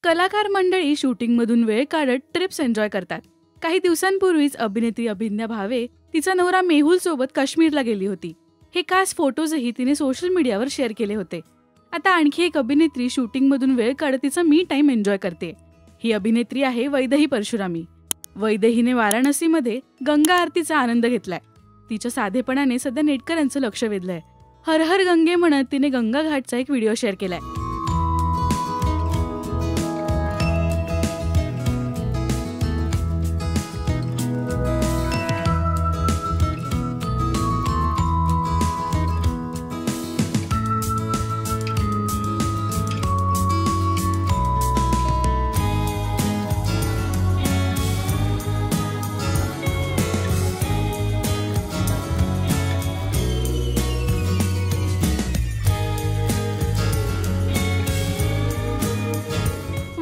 कलाकार मंडळी शूटिंगमधून वेळ काढत ट्रिप्स एन्जॉय करतात. काही दिवसांपूर्वीच अभिनेत्री अभिज्ञा भावे तिचा नवरा मेहुल सोबत काश्मीरला गेली होती. हे खास फोटोजही तिने सोशल मीडियावर शेअर केले होते. आता आणखी एक अभिनेत्री शूटिंगमधून वेळ काढत तिचा मी टाइम एन्जॉय करते. ही अभिनेत्री आहे वैदेही परशुरामी. वैदेहीने वाराणसीमध्ये गंगा आरतीचा आनंद घेतलाय. तिच्या साधेपणाने सध्या नेटकऱ्यांचं लक्ष वेधलंय. हर हर गंगे म्हणत तिने गंगा घाटचा एक व्हिडिओ शेअर केलाय.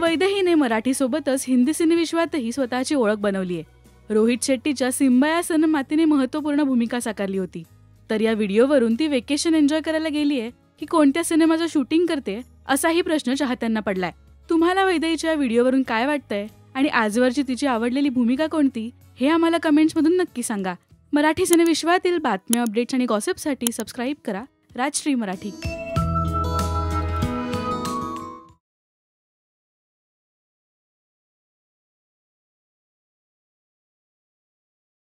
वैदेहीने मराठीसोबतच हिंदी सिनेविश्वातही स्वतःची ओळख बनवली आहे. रोहित शेट्टीच्या सिम्बा या सिनेमात तिने महत्त्वपूर्ण भूमिका साकारली होती. तर या व्हिडिओवरून ती वेकेशन एन्जॉय करायला गेली आहे की कोणत्या सिनेमाचं शूटिंग करते असाही प्रश्न चाहत्यांना पडलाय. तुम्हाला वैदेहीच्या व्हिडिओवरून काय वाटतंय आणि आजवरची तिची आवडलेली भूमिका कोणती हे आम्हाला कमेंट्समधून नक्की सांगा. मराठी सिनेविश्वातील बातम्या, अपडेट्स आणि गॉसिपसाठी सबस्क्राईब करा राजश्री मराठी.